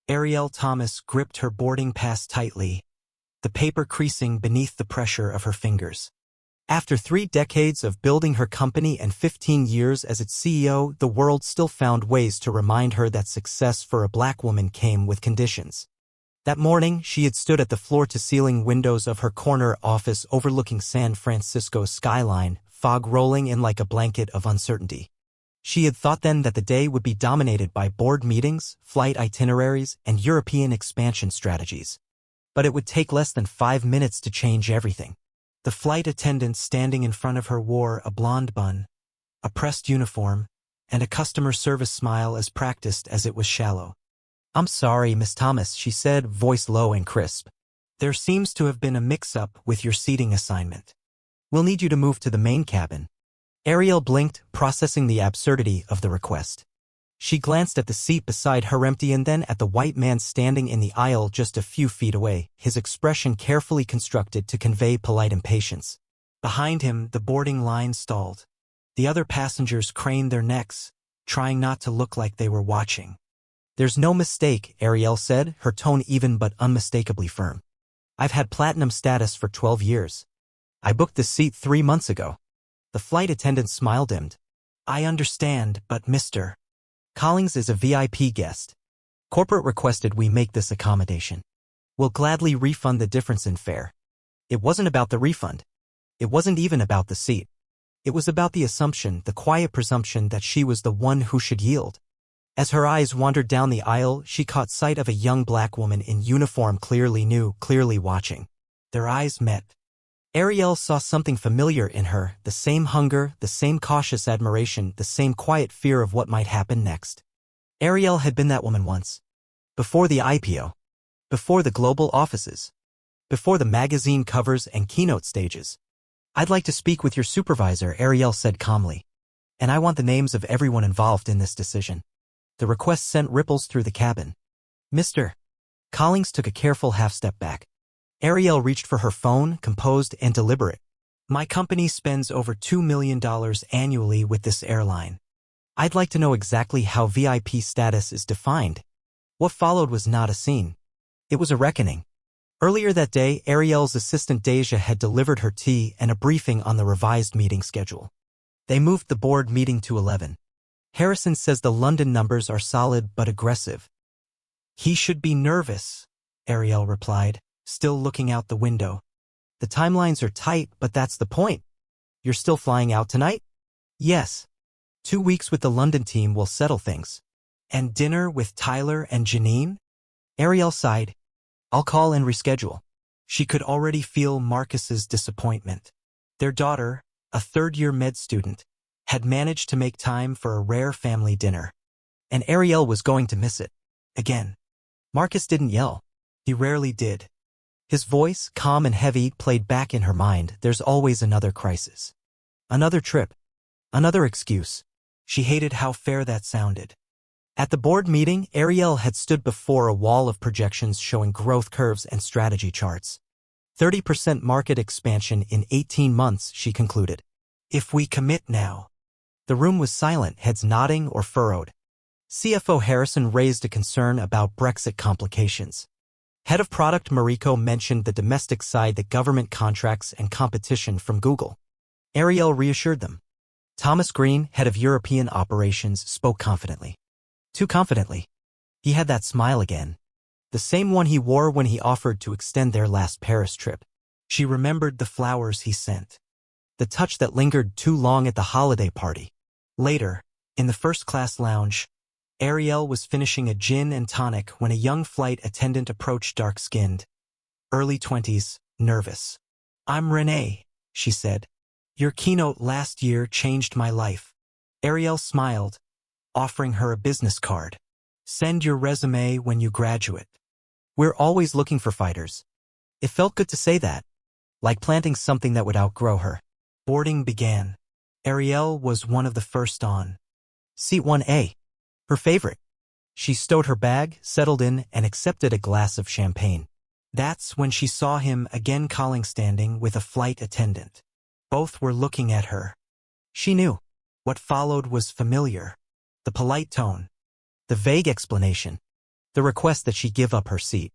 Ariel Thomas gripped her boarding pass tightly, the paper creasing beneath the pressure of her fingers. After 3 decades of building her company and 15 years as its CEO, the world still found ways to remind her that success for a black woman came with conditions. That morning, she had stood at the floor-to-ceiling windows of her corner office overlooking San Francisco's skyline, fog rolling in like a blanket of uncertainty. She had thought then that the day would be dominated by board meetings, flight itineraries, and European expansion strategies. But it would take less than 5 minutes to change everything. The flight attendant standing in front of her wore a blonde bun, a pressed uniform, and a customer service smile as practiced as it was shallow. "I'm sorry, Miss Thomas," she said, voice low and crisp. "There seems to have been a mix-up with your seating assignment. We'll need you to move to the main cabin." Ariel blinked, processing the absurdity of the request. She glanced at the seat beside her empty and then at the white man standing in the aisle just a few feet away, his expression carefully constructed to convey polite impatience. Behind him, the boarding line stalled. The other passengers craned their necks, trying not to look like they were watching. "There's no mistake," Ariel said, her tone even but unmistakably firm. "I've had platinum status for 12 years. I booked this seat 3 months ago." The flight attendant's smile dimmed. "I understand, but Mr. Collins is a VIP guest. Corporate requested we make this accommodation. We'll gladly refund the difference in fare." It wasn't about the refund. It wasn't even about the seat. It was about the assumption, the quiet presumption that she was the one who should yield. As her eyes wandered down the aisle, she caught sight of a young black woman in uniform, clearly new, clearly watching. Their eyes met. Ariel saw something familiar in her, the same hunger, the same cautious admiration, the same quiet fear of what might happen next. Ariel had been that woman once. Before the IPO. Before the global offices. Before the magazine covers and keynote stages. "I'd like to speak with your supervisor," Ariel said calmly. "And I want the names of everyone involved in this decision." The request sent ripples through the cabin. "Mr. Collins took a careful half-step back. Ariel reached for her phone, composed and deliberate. "My company spends over $2 million annually with this airline. I'd like to know exactly how VIP status is defined." What followed was not a scene. It was a reckoning. Earlier that day, Ariel's assistant Deja had delivered her tea and a briefing on the revised meeting schedule. They moved the board meeting to 11. "Harrison says the London numbers are solid but aggressive." "He should be nervous," Ariel replied, still looking out the window. "The timelines are tight, but that's the point. You're still flying out tonight?" "Yes. 2 weeks with the London team will settle things." "And dinner with Tyler and Janine?" Ariel sighed. "I'll call and reschedule." She could already feel Marcus's disappointment. Their daughter, a third-year med student, had managed to make time for a rare family dinner. And Ariel was going to miss it. Again. Marcus didn't yell. He rarely did. His voice, calm and heavy, played back in her mind. There's always another crisis. Another trip. Another excuse. She hated how fair that sounded. At the board meeting, Ariel had stood before a wall of projections showing growth curves and strategy charts. 30% market expansion in 18 months, she concluded. "If we commit now." The room was silent, heads nodding or furrowed. CFO Harrison raised a concern about Brexit complications. Head of Product Mariko mentioned the domestic side, the government contracts and competition from Google. Ariel reassured them. Thomas Green, head of European operations, spoke confidently. Too confidently. He had that smile again. The same one he wore when he offered to extend their last Paris trip. She remembered the flowers he sent. The touch that lingered too long at the holiday party. Later, in the first-class lounge, Ariel was finishing a gin and tonic when a young flight attendant approached, dark-skinned, early 20s, nervous. "I'm Renee," she said. "Your keynote last year changed my life." Ariel smiled, offering her a business card. "Send your resume when you graduate. We're always looking for fighters." It felt good to say that, like planting something that would outgrow her. Boarding began. Ariel was one of the first on. Seat 1A. Her favorite. She stowed her bag, settled in, and accepted a glass of champagne. That's when she saw him again, Collins standing with a flight attendant. Both were looking at her. She knew. What followed was familiar. The polite tone. The vague explanation. the request that she give up her seat.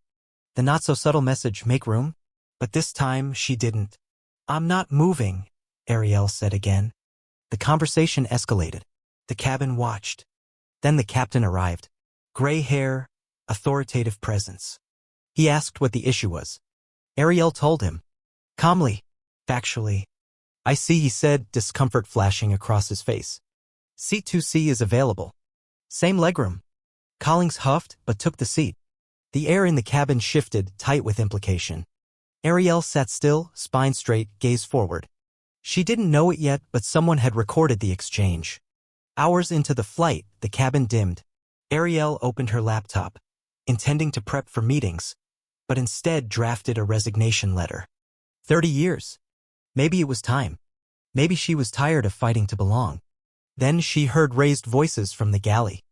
The not-so-subtle message, make room? But this time she didn't. I'm not moving, Ariel said again. The conversation escalated. The cabin watched. Then the captain arrived. Gray hair, authoritative presence. He asked what the issue was. Ariel told him. Calmly, factually. I see, he said, discomfort flashing across his face. Seat 2C is available. Same legroom. Collins huffed but took the seat. The air in the cabin shifted, tight with implication. Ariel sat still, spine straight, gaze forward. She didn't know it yet, but someone had recorded the exchange. Hours into the flight, the cabin dimmed. Ariel opened her laptop, intending to prep for meetings, but instead drafted a resignation letter. 30 years. Maybe it was time. Maybe she was tired of fighting to belong. Then she heard raised voices from the galley.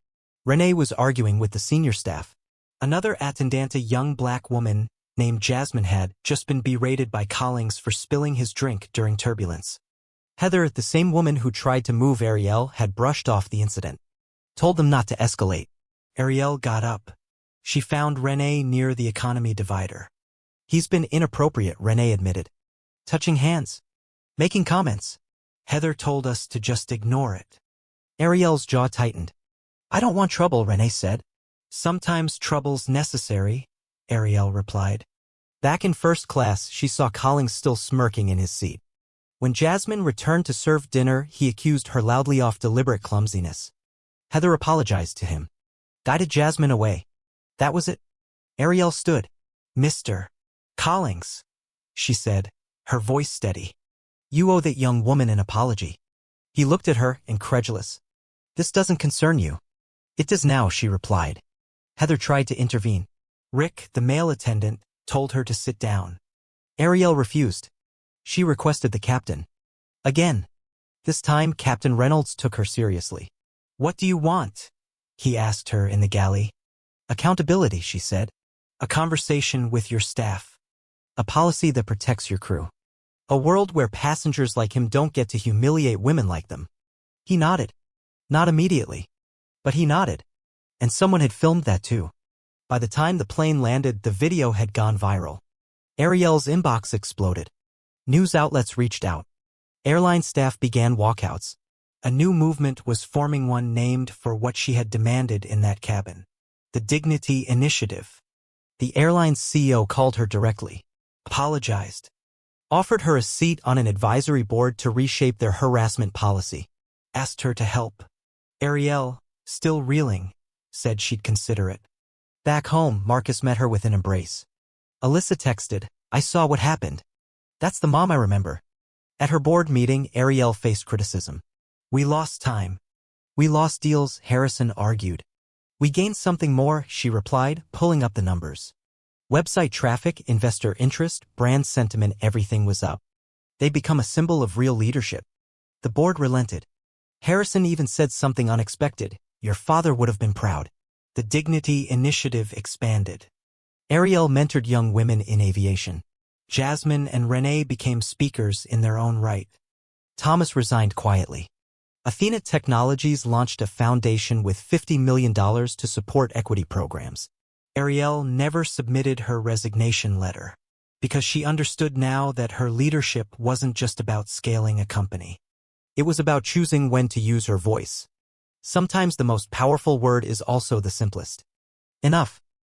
Renee was arguing with the senior staff. Another attendant, a young black woman named Jasmine, had just been berated by Collins for spilling his drink during turbulence. Heather, the same woman who tried to move Ariel, had brushed off the incident. Told them not to escalate. Ariel got up. She found Renee near the economy divider. He's been inappropriate, Renee admitted. Touching hands. Making comments. Heather told us to just ignore it. Ariel's jaw tightened. I don't want trouble, Renee said. Sometimes trouble's necessary, Ariel replied. Back in first class, she saw Collins still smirking in his seat. When Jasmine returned to serve dinner, he accused her loudly of deliberate clumsiness. Heather apologized to him. Guided Jasmine away. That was it. Ariel stood. Mr. Collins, she said, her voice steady. You owe that young woman an apology. He looked at her, incredulous. This doesn't concern you. It does now, she replied. Heather tried to intervene. Rick, the male attendant, told her to sit down. Ariel refused. She requested the captain. Again. This time, Captain Reynolds took her seriously. What do you want? He asked her in the galley. Accountability, she said. A conversation with your staff. A policy that protects your crew. A world where passengers like him don't get to humiliate women like them. He nodded. Not immediately. But he nodded. And someone had filmed that too. By the time the plane landed, the video had gone viral. Ariel's inbox exploded. News outlets reached out. Airline staff began walkouts. A new movement was forming, one named for what she had demanded in that cabin. The Dignity Initiative. The airline's CEO called her directly. Apologized. Offered her a seat on an advisory board to reshape their harassment policy. Asked her to help. Ariel, still reeling, said she'd consider it. Back home, Marcus met her with an embrace. Alyssa texted, I saw what happened. That's the mom I remember. At her board meeting, Ariel faced criticism. We lost time. We lost deals, Harrison argued. We gained something more, she replied, pulling up the numbers. Website traffic, investor interest, brand sentiment, everything was up. They'd become a symbol of real leadership. The board relented. Harrison even said something unexpected. Your father would have been proud. The Dignity Initiative expanded. Ariel mentored young women in aviation. Jasmine and Renee became speakers in their own right. Thomas resigned quietly. Athena Technologies launched a foundation with $50 million to support equity programs. Ariel never submitted her resignation letter because she understood now that her leadership wasn't just about scaling a company. It was about choosing when to use her voice. Sometimes the most powerful word is also the simplest. Enough.